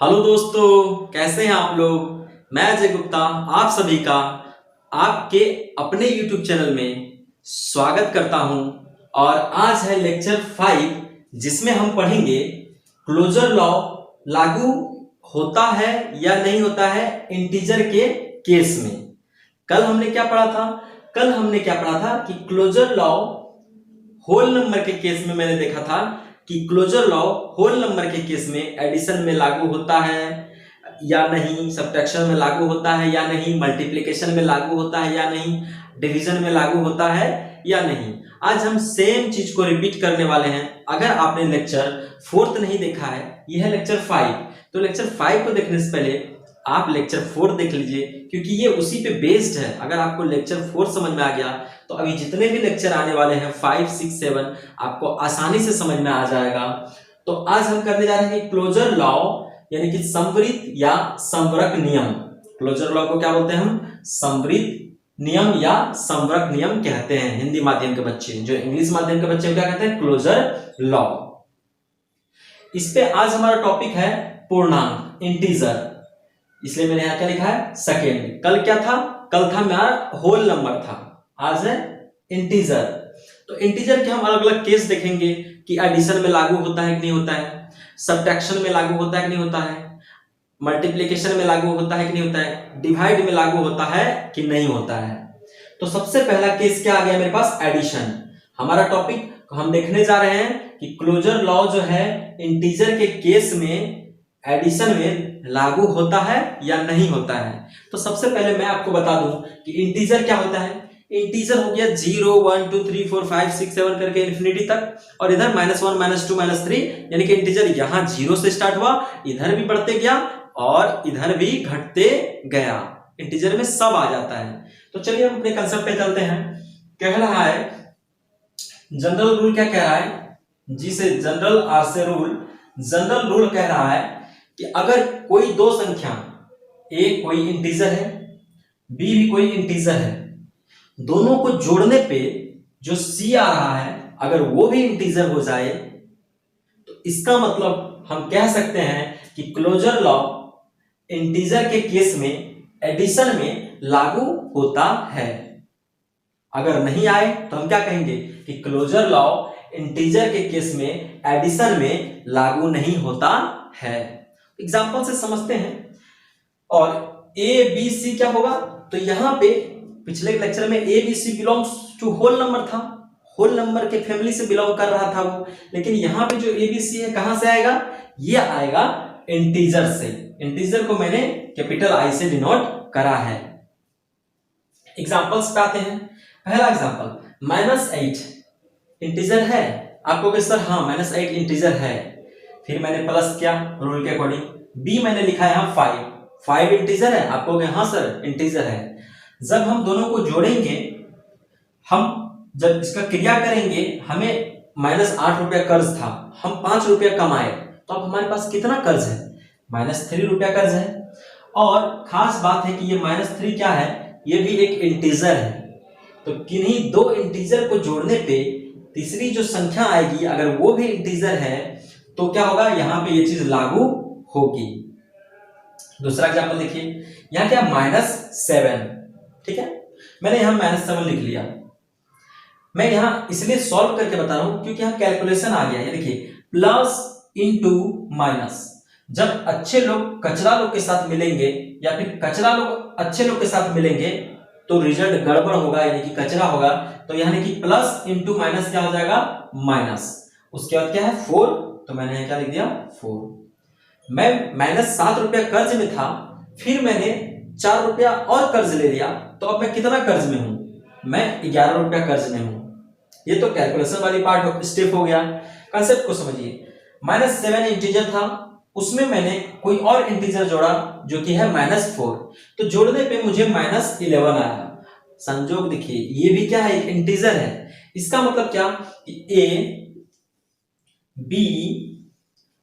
Hello दोस्तों, कैसे हैं आप लोग। मैं अजय गुप्ता आप सभी का आपके अपने YouTube चैनल में स्वागत करता हूं। और आज है लेक्चर 5 जिसमें हम पढ़ेंगे क्लोजर लॉ लागू होता है या नहीं होता है इंटीजर के केस में। कल हमने क्या पढ़ा था कि क्लोजर लॉ होल नंबर के केस में मैंने देखा था कि क्लोजर लॉ होल नंबर के केस में एडिशन में लागू होता है या नहीं, सब्ट्रैक्शन में लागू होता है या नहीं, मल्टीप्लिकेशन में लागू होता है या नहीं, डिवीजन में लागू होता है या नहीं। आज हम सेम चीज को रिपीट करने वाले हैं। अगर आपने लेक्चर 4 नहीं देखा है, यह है लेक्चर 5, तो लेक्चर 5 को देखने से पहले आप लेक्चर 4 देख लीजिए क्योंकि ये उसी पे बेस्ड है। अगर आपको लेक्चर 4 समझ में आ गया तो अभी जितने भी लेक्चर आने वाले हैं 5, 6, 7 आपको आसानी से समझ में आ जाएगा। तो आज हम करने जा रहे हैं क्लोजर लॉ यानी कि संवृत या संवरक नियम। क्लोजर लॉ को क्या बोलते हैं हम? संवृत नियम या संवरक नियम कहते हैं। हिंदी माध्यम के बच्चे, जो इंग्लिश माध्यम के बच्चे क्या कहते हैं? Closure law. इस पे आज हमारा टॉपिक है पूर्णांक, इंटीजर, इसलिए मैंने यहां क्या लिखा है? सेकेंड। कल क्या था? कल था मेरा होल नंबर था, आज है इंटीजर। तो इंटीजर के हम अलग अलग केस देखेंगे कि एडिशन में लागू होता है कि नहीं होता है, सब्ट्रैक्शन में लागू होता है कि नहीं होता है, मल्टीप्लिकेशन में लागू होता है कि नहीं होता है, डिवाइड में लागू होता है कि नहीं होता है। तो सबसे पहला केस क्या आ गया मेरे पास? एडिशन। हमारा टॉपिक हम देखने जा रहे हैं कि क्लोजर लॉ जो है इंटीजर के केस में एडिशन में लागू होता है या नहीं होता है। तो सबसे पहले मैं आपको बता दूं कि इंटीजर क्या होता है। इंटीजर हो गया 0, 1, 2, 3, 4, 5, 6, 7 करके इंफिनिटी तक, और इधर -1, -2, -3, यानी कि इंटीजर यहां 0 से स्टार्ट हुआ, इधर भी बढ़ते गया और इधर भी घटते गया। इंटीजर में सब आ जाता है। तो चलिए हम अपने कंसेप्ट पे चलते हैं। कह रहा है जनरल रूल, क्या कह रहा है? जी से जनरल, आर से रूल। जनरल रूल कह रहा है कि अगर कोई दो संख्या, ए कोई इंटीजर है, बी भी कोई इंटीजर है, दोनों को जोड़ने पे जो सी आ रहा है अगर वो भी इंटीजर हो जाए तो इसका मतलब हम कह सकते हैं कि क्लोजर लॉ इंटीजर के केस में एडिशन में लागू होता है। अगर नहीं आए तो हम क्या कहेंगे कि क्लोजर लॉ इंटीजर के केस में एडिशन में लागू नहीं होता है। एग्जांपल से समझते हैं। और ए बी सी क्या होगा? तो यहां पे पिछले लेक्चर में A B C belongs to whole number था, होल नंबर के फैमिली से बिलोंग कर रहा था वो, लेकिन यहां पे जो ए बी सी है कहां से आएगा? ये आएगा इंटीजर से। इंटीजर को मैंने कैपिटल आई से डिनोट करा है। एग्जांपल्स पे आते हैं। पहला एग्जांपल -8 इंटीजर है। आपको कहे सर हाँ -8 इंटीजर है, फिर मैंने प्लस किया रूल के अकॉर्डिंग। बी मैंने लिखा है यहाँ 5 इंटीजर है। आपको कहे हाँ सर इंटीजर है। जब हम दोनों को जोड़ेंगे, हम जब इसका क्रिया करेंगे, हमें -8 रुपया कर्ज था, हम 5 रुपया कमाए, तो अब हमारे पास कितना कर्ज है? -3 रुपया कर्ज है। और खास बात है कि ये -3 क्या है? ये भी एक इंटीजर है। तो किन्हीं दो इंटीजर को जोड़ने पे तीसरी जो संख्या आएगी अगर वो भी इंटीजर है तो क्या होगा? यहां पे ये चीज लागू होगी। दूसरा एग्जांपल देखिए, यहां क्या? -7, ठीक है, मैंने यहां -7 लिख लिया। मैं यहां इसलिए सॉल्व करके बता रहा हूं क्योंकि यहां कैलकुलेशन आ गया है। देखिए प्लस इंटू माइनस, जब अच्छे लोग कचरा लोग के साथ मिलेंगे या फिर कचरा लोग अच्छे लोग के साथ मिलेंगे तो रिजल्ट गड़बड़ होगा, यानी कि कचरा होगा। तो यानी कि प्लस इंटू माइनस क्या हो जाएगा? माइनस। उसके बाद क्या है? 4, तो मैंने यहां क्या लिख दिया? 4। मैं -7 रुपया कर्ज में था, फिर मैंने 4 रुपया और कर्ज ले लिया, तो अब मैं कितना कर्ज में हूं? मैं 11 रुपया कर्ज में हूं। ये तो कैलकुलेशन वाली पार्ट स्टेप हो गया। कंसेप्ट को समझिए। -7 इंटीजर था, उसमें मैंने कोई और इंटीजर जोड़ा जो कि है -4, तो जोड़ने पे मुझे -11 आया। संयोग देखिए, ये भी क्या है? एक इंटीजर है। इसका मतलब क्या कि ए बी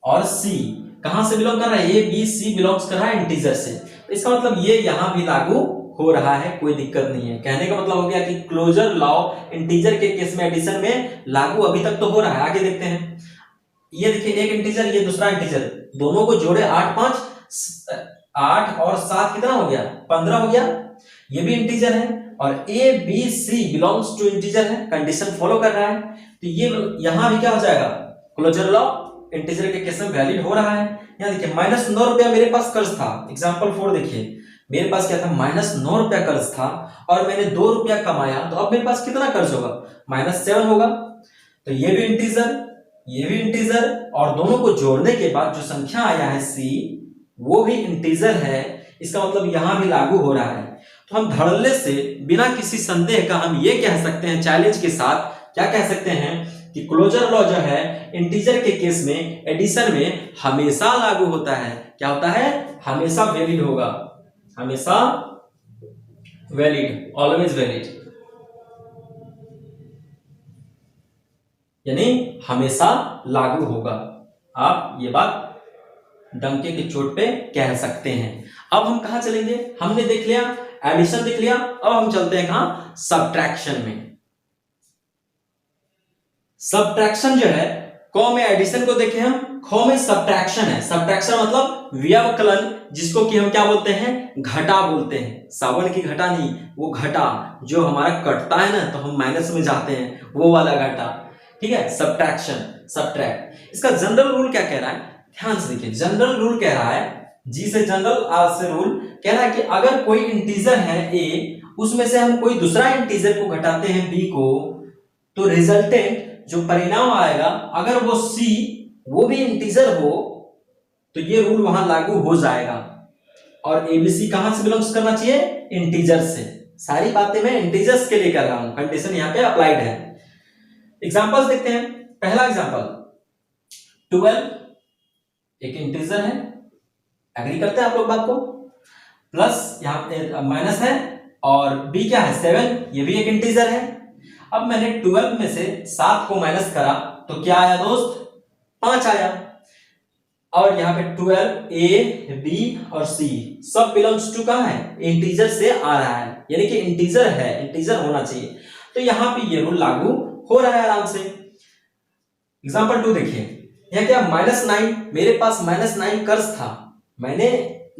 और सी कहां से बिलोंग कर रहा है? ए बी सी बिलोंग्स कर रहा है इंटीजर से। तो इसका मतलब ये यहां भी लागू हो रहा है, कोई दिक्कत नहीं है। कहने का मतलब हो गया कि क्लोजर लॉ इंटीजर के केस में एडिशन में लागू अभी तक तो हो रहा है। आगे देखते हैं। ये देखिए एक इंटीजर, ये दूसरा इंटीजर, दोनों को जोड़े 8 5 8 और 7 कितना हो गया, 15 हो गया। ये भी इंटीजर है और A B C belongs to integer है, कंडीशन फॉलो कर रहा है, तो ये यहां भी क्या हो जाएगा, क्लोजर लॉ इंटीजर के केस में वैलिड हो रहा है। यहां देखिए -9 रुपया मेरे पास कर्ज था, एग्जांपल 4 देखिए, मेरे पास क्या था, -9 रुपया कर्ज था और मैंने 2 रुपया कमाया, तो अब मेरे पास कितना कर्ज होगा, -7 होगा। तो ये भी इंटीजर, ये भी इंटीजर, और दोनों को जोड़ने के बाद जो संख्या आया है सी, वो भी इंटीजर है, इसका मतलब यहां भी लागू हो रहा है। तो हम धड़ल्ले से बिना किसी संदेह का हम ये कह सकते हैं, चैलेंज के साथ क्या कह सकते हैं कि क्लोजर लॉ जो है इंटीजर के केस में एडिशन में हमेशा लागू होता है। क्या होता है, हमेशा वैलिड होगा, हमेशा वैलिड, ऑलवेज वैलिड, यानी हमेशा लागू होगा। आप ये बात डंके की चोट पे कह सकते हैं। अब हम कहां चलेंगे, हमने देख लिया एडिशन, देख लिया, अब हम चलते हैं कहां, सब्ट्रैक्शन में। सब्ट्रैक्शन जो है, क में एडिशन को देखें हम, ख में सब्ट्रैक्शन है। सब्ट्रैक्शन मतलब व्यवकलन, जिसको कि हम क्या बोलते हैं, घटा बोलते हैं। सावन की घटा नहीं, वो घटा जो हमारा कटता है ना, तो हम माइनस में जाते हैं, वो वाला घटा, ठीक है, सब्ट्रैक्शन, सब्ट्रैक्ट। इसका जनरल रूल क्या कह रहा है, ध्यान से देखिए, जनरल रूल कह रहा है, जी से जनरल, आर से रूल, कह रहा है कि अगर कोई इंटीजर है ए, उसमें से हम कोई दूसरा इंटीजर को घटाते हैं बी को, तो रिजल्टेंट जो परिणाम आएगा, अगर वो सी वो भी इंटीजर हो, तो ये रूल वहां लागू हो जाएगा। और एबीसी कहां से बिलोंग्स करना चाहिए, इंटीजर से। सारी बातें मैं इंटीजर्स के लिए कर रहा हूं, कंडीशन यहां पे अप्लाइड है। एग्जांपल्स देखते हैं। पहला एग्जांपल 12 एक इंटीजर है, एग्री करते हैं आप लोग बात को, प्लस यहां पे माइनस है, और बी क्या है 7, ये भी एक इंटीजर है। अब मैंने 12 में से 7 को माइनस करा, तो क्या आया दोस्त, 5 आया। और यहाँ पे 12 ए बी और सी सब बिलोंग्स टू कहां है, इंटीजर से आ रहा है, यानी कि इंटीजर है, इंटीजर होना चाहिए। तो यहाँ पे ये रूल लागू हो रहा है आराम से। एग्जाम्पल 2 देखिए, यहाँ क्या -9, मेरे पास -9 कर्ज था, मैंने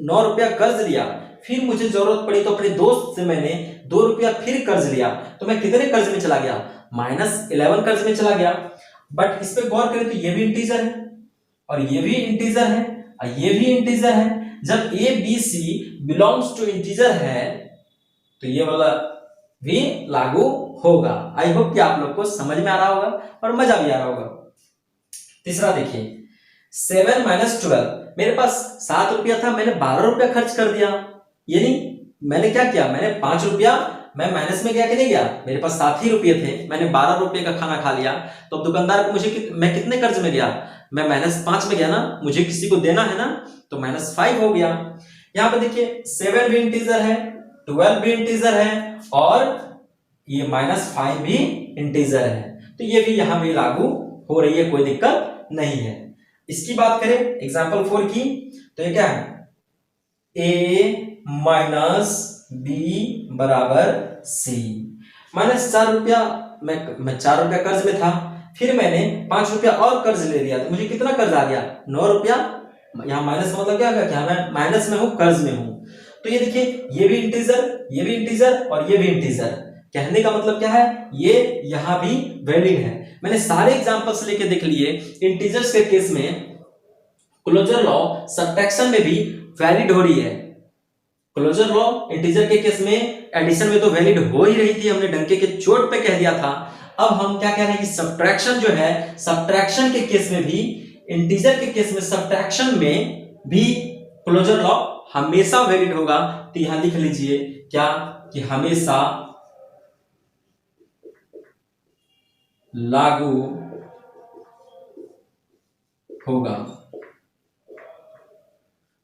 9 रुपया कर्ज लिया, फिर मुझे जरूरत पड़ी तो अपने दोस्त से मैंने 2 रुपया फिर कर्ज लिया, तो मैं कितने कर्ज में चला गया, -11 कर्ज में चला गया। बट इस पे गौर करें तो ये भी इंटीजर है और ये भी इंटीजर है और ये भी इंटीजर है। जब A B C belongs to integer है, तो ये वाला भी लागू होगा। आई होप कि आप लोग को समझ में आ रहा होगा और मजा भी आ रहा होगा। तीसरा देखिए, 7 - 12, मेरे पास 7 रुपया था, मैंने 12 रुपया खर्च कर दिया, यानी मैंने क्या किया, मैंने 5 रुपया, मैं माइनस में गया कि नहीं गया, मेरे पास 7 ही रुपये थे, मैंने 12 रुपये का खाना खा लिया, तो अब दुकानदार को मैं कितने कर्ज में गया, मैं -5 में गया ना, मुझे किसी को देना है ना, तो -5 हो गया। यहाँ पे देखिए 7 भी इंटीजर है, 12 भी इंटीजर है और ये -5 भी इंटीजर है, तो ये भी यहाँ भी लागू हो रही है, कोई दिक्कत नहीं है। इसकी बात करें एग्जाम्पल 4 की, तो ये क्या है, a माइनस बी बराबर सी। -4 रुपया, मैं 4 रुपया कर्ज में था, फिर मैंने 5 रुपया और कर्ज ले लिया, तो मुझे कितना कर्ज आ गया, 9 रुपया। यहाँ माइनस का मतलब क्या है, क्या मैं माइनस में हूं, कर्ज में हूं। तो ये देखिए, ये भी इंटीजर, ये भी इंटीजर और ये भी इंटीजर। कहने का मतलब क्या है, ये यहां भी वैलिड है। मैंने सारे एग्जांपल्स लेके देख लिए, इंटीजर्स के केस में क्लोजर लॉ सब्ट्रैक्शन में भी वैलिड हो रही है। क्लोजर लॉ इंटीजर के केस में, एडिशन में तो वैलिड हो ही रही थी, हमने डंके के चोट पे कह दिया था। अब हम क्या कह रहे हैं कि सब्ट्रैक्शन जो है, सब्ट्रैक्शन के केस में भी, इंटीजर के केस में सब्ट्रैक्शन में भी क्लोजर लॉ हमेशा वैलिड होगा। तो यहां लिख लीजिए क्या, कि हमेशा लागू होगा,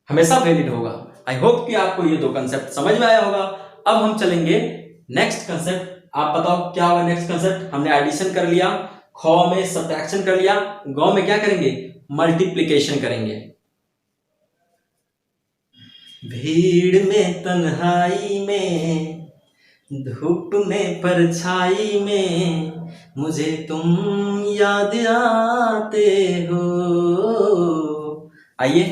हमेशा वैलिड होगा। आई होप कि आपको ये दो कंसेप्ट समझ में आया होगा। अब हम चलेंगे नेक्स्ट कंसेप्ट। आप बताओ क्या होगा नेक्स्ट कंसेप्ट। हमने एडिशन कर लिया, ख में सब्ट्रैक्शन कर लिया, ग में क्या करेंगे, मल्टीप्लिकेशन करेंगे। भीड़ में तन्हाई में धूप में परछाई में मुझे तुम याद आते हो। आइए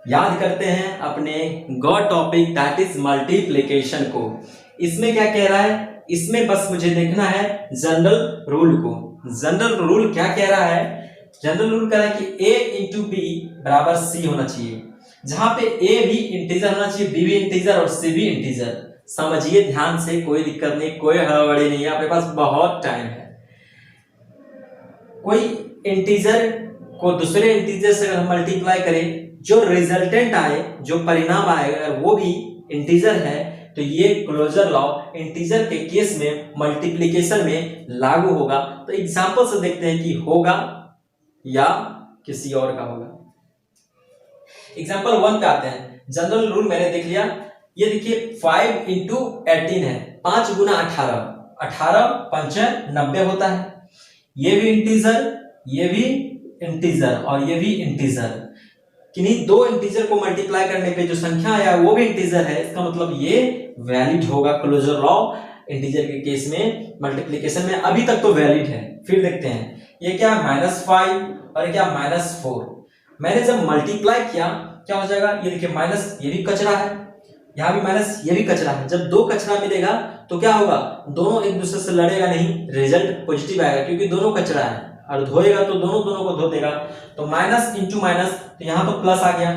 याद करते हैं अपने God topic that is multiplication को। इसमें क्या कह रहा है, इसमें बस मुझे देखना है जनरल रूल को। जनरल रूल क्या कह रहा है, जनरल रूल कह रहा है कि a इंटू बी बराबर c होना चाहिए, जहां पे a भी इंटीजर होना चाहिए, b भी इंटीजर और c भी इंटीजर। समझिए ध्यान से, कोई दिक्कत नहीं, कोई हड़बड़ी नहीं है, आपके पास बहुत टाइम है। कोई इंटीजर को दूसरे इंटीजर से अगर हम मल्टीप्लाई करें, जो रिजल्टेंट आए, जो परिणाम आएगा वो भी इंटीजर है, तो ये क्लोजर लॉ इंटीजर के केस में मल्टीप्लिकेशन में लागू होगा। तो एग्जांपल से देखते हैं कि होगा या किसी और का होगा। एग्जांपल 1 पे आते हैं। जनरल रूल मैंने देख लिया, ये देखिए 5 इंटू 18 है, 5 गुना 18, 18 पंचे 90 होता है। ये भी इंटीजर, ये भी इंटीजर और ये भी इंटीजर। किन्हीं दो इंटीजर को मल्टीप्लाई करने पे जो संख्या आया वो भी इंटीजर है, इसका मतलब ये वैलिड होगा। क्लोजर लॉ इंटीजर के केस में मल्टीप्लिकेशन में अभी तक तो वैलिड है। फिर देखते हैं ये क्या -5 और क्या -4। मैंने जब मल्टीप्लाई किया क्या हो जाएगा, ये देखिए माइनस, ये भी कचरा है, यहाँ भी माइनस, ये भी कचरा है। जब दो कचरा मिलेगा तो क्या होगा, दोनों एक दूसरे से लड़ेगा नहीं, रिजल्ट पॉजिटिव आएगा क्योंकि दोनों कचरा है, और धोएगा तो दोनों को धो देगा। तो माइनस इंटू माइनस, तो यहाँ तो प्लस आ गया,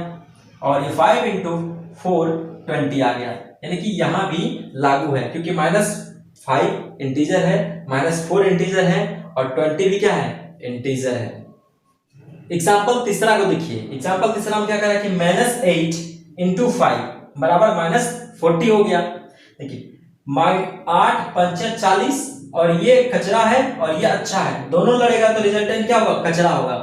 और ये 5 इंटू 4 20 आ गया, यानी कि यहाँ भी लागू है क्योंकि -5 इंटीजर है, -4 इंटीजर है और 20 भी क्या है, इंटीजर है। एग्जाम्पल तीसरा को देखिए। एग्जाम्पल तीसरा में क्या करा कि -8 इंटू 5 बराबर -40 हो गया। देखिए 8 पंचे 40, और ये कचरा है और ये अच्छा है, दोनों लड़ेगा तो रिजल्टेंट क्या होगा, कचरा होगा।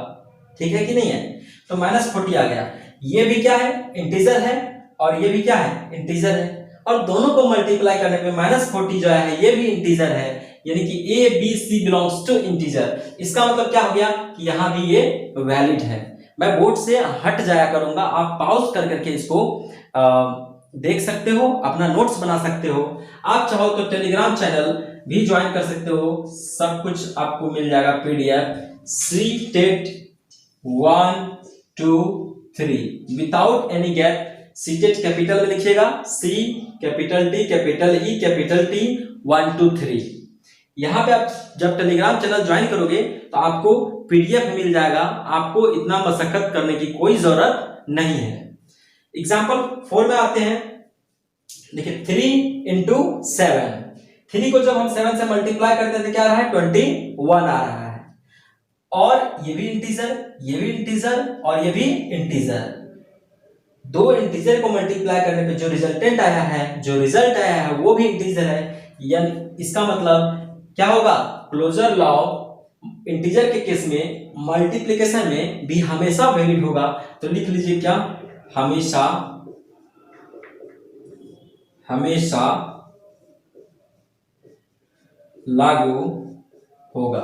ठीक है कि नहीं है, तो -40 आ गया। ये भी क्या है, इंटीजर है, और ये भी क्या है, इंटीजर है, और दोनों को मल्टीप्लाई करने पे -40 जो है ये भी इंटीजर है, यानी कि A B C belongs to integer. इसका मतलब क्या हो गया कि यहाँ भी ये वैलिड है। मैं बोर्ड से हट जाया करूंगा, आप पॉज कर करके इसको देख सकते हो, अपना नोट्स बना सकते हो। आप चाहो तो टेलीग्राम चैनल भी ज्वाइन कर सकते हो, सब कुछ आपको मिल जाएगा PDF. CTET 1 2 3 without any gap. CTET capital में लिखिएगा, C capital T capital E capital T 1 2 3। यहाँ पे आप जब टेलीग्राम चैनल ज्वाइन करोगे तो आपको पीडीएफ मिल जाएगा, आपको इतना मशक्कत करने की कोई जरूरत नहीं है। एग्जाम्पल 4 में आते हैं। देखिए 3 इंटू 7, 3 को जब हम 7 से मल्टीप्लाई करते हैं तो क्या आ रहा है, 21 आ रहा है, और ये भी इंटीजर, ये भी इंटीजर और ये भी इंटीजर। दो इंटीजर को मल्टीप्लाई करने पे जो रिजल्टेंट आया है, जो रिजल्ट आया है वो भी इंटीजर है। यानी इसका मतलब क्या होगा, क्लोजर लॉ इंटीजर के केस में मल्टीप्लिकेशन में भी हमेशा वैलिड होगा। तो लिख लीजिए क्या, हमेशा, हमेशा लागू होगा,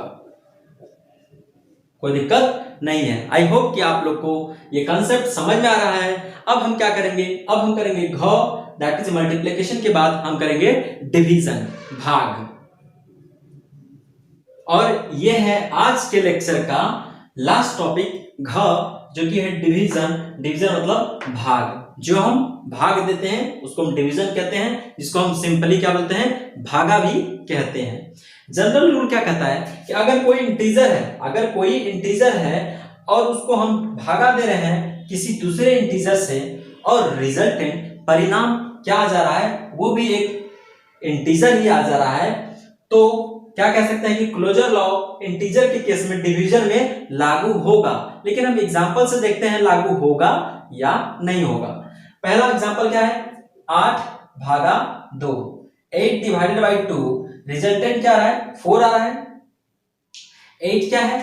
कोई दिक्कत नहीं है। आई होप कि आप लोग को ये कॉन्सेप्ट समझ में आ रहा है। अब हम क्या करेंगे, अब हम करेंगे घ, दैट इज मल्टीप्लिकेशन के बाद हम करेंगे डिवीजन, भाग। और ये है आज के लेक्चर का लास्ट टॉपिक घ, जो कि है डिवीजन। डिवीजन मतलब भाग, जो हम भाग देते हैं उसको हम डिवीजन कहते हैं, जिसको हम सिंपली क्या बोलते हैं, भागा भी कहते हैं। जनरल रूल क्या कहता है कि अगर कोई इंटीजर है, अगर कोई इंटीजर है और उसको हम भागा दे रहे हैं किसी दूसरे इंटीजर से, और रिजल्टेंट परिणाम क्या आ जा रहा है, वो भी एक इंटीजर ही आ जा रहा है, तो क्या कह सकते हैं कि क्लोजर लॉ इंटीजर के केस में डिवीजन में लागू होगा। लेकिन हम एग्जांपल से देखते हैं लागू होगा या नहीं होगा। पहला एग्जांपल क्या है, 8 भागा 2, 8 डिवाइडेड बाई 2, रिजल्टेंट क्या आ रहा है, 4 आ रहा है। 8 क्या है,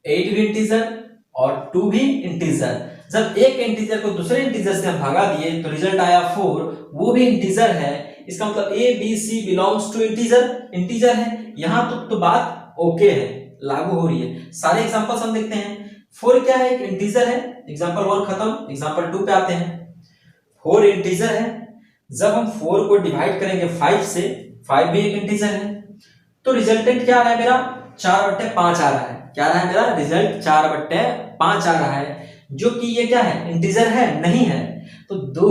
8 भी इंटीजर और 2 भी इंटीजर। जब एक इंटीजर को दूसरे इंटीजर से हम भागा दिए तो रिजल्ट आया 4, वो भी इंटीजर है। इसका मतलब A B C belongs to integer, integer है। यहां तो बात ओके है, लागू हो रही है। सारे एग्जांपल्स हम देखते हैं। 4 क्या है, एक इंटीजर है, एग्जांपल 1 खत्म। एग्जांपल 2 पे आते हैं। 4 इंटीजर है, जब हम 4 को डिवाइड करेंगे 5 से, 5 भी एक इंटीजर है। तो रिजल्टेंट क्या आ रहा है मेरा, 4/5 आ रहा है। क्या आ रहा है मेरा रिजल्ट, 4/5 आ रहा है, जो कि ये क्या है, इंटीजर है नहीं है। तो दो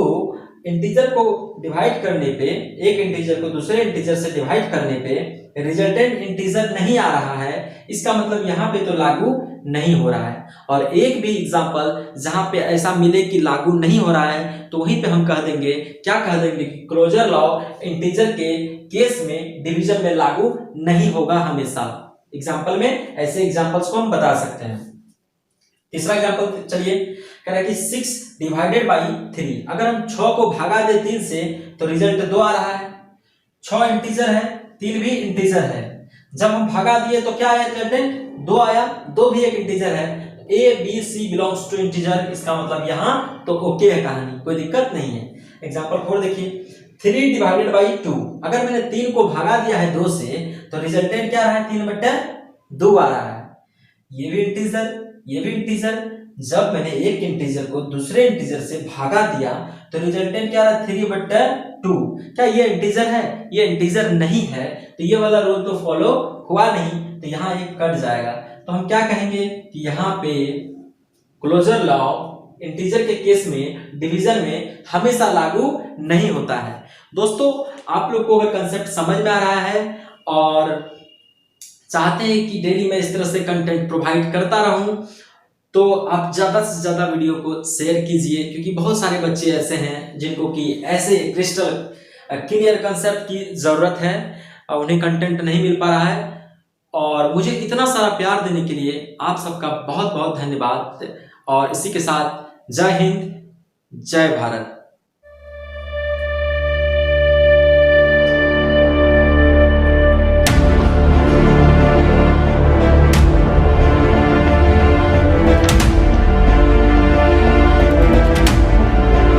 इंटीजर को डिवाइड करने पे, एक इंटीजर को दूसरे इंटीजर से डिवाइड करने पे रिजल्टेंट इंटीजर नहीं आ रहा है, इसका मतलब यहाँ पे तो लागू नहीं हो रहा है। और एक भी एग्जांपल जहां पे ऐसा मिले कि लागू नहीं हो रहा है, तो वहीं पे हम कह देंगे, क्या कह देंगे कि क्लोजर लॉ इंटीजर के केस में डिवीजन में लागू नहीं होगा हमेशा। एग्जांपल में ऐसे एग्जांपल्स को हम बता सकते हैं। तीसरा एग्जांपल चलिए, कह रहा है कि 6 डिवाइडेड बाई 3, अगर हम 6 को भागा दे 3 से तो रिजल्ट 2 आ रहा है। 6 इंटीजर है, 3 भी इंटीजर है, जब हम भागा दिए तो क्या आया रिजल्टेंट, 2 आया। 2 भी एक इंटीजर है, A B C belongs to integer, इसका मतलब यहाँ तो ओके है कहानी, कोई दिक्कत नहीं है। एग्जांपल 4 देखिए, 3 डिवाइडेड बाई 2, अगर मैंने 3 को भागा दिया है 2 से तो रिजल्टेंट क्या रहा है, 3/2 आ रहा है। ये भी इंटीजर, ये भी इंटीजर, जब मैंने एक इंटीजर को दूसरे इंटीजर से भागा दिया तो रिजल्टेंट क्या रहा, 3/2। क्या ये इंटीजर है, ये इंटीजर नहीं है, तो ये वाला रूल तो फॉलो हुआ नहीं, तो यहाँ एक कट जाएगा। तो हम क्या कहेंगे कि यहाँ पे क्लोजर लॉ इंटीजर के केस में डिवीजन में हमेशा लागू नहीं होता है। दोस्तों, आप लोग को अगर कंसेप्ट समझ में आ रहा है और चाहते हैं कि डेली मैं इस तरह से कंटेंट प्रोवाइड करता रहूं, तो आप ज्यादा से ज्यादा वीडियो को शेयर कीजिए, क्योंकि बहुत सारे बच्चे ऐसे हैं जिनको कि ऐसे क्रिस्टल क्लियर कंसेप्ट की जरूरत है और उन्हें कंटेंट नहीं मिल पा रहा है। और मुझे इतना सारा प्यार देने के लिए आप सबका बहुत बहुत धन्यवाद। और इसी के साथ जय हिंद, जय भारत।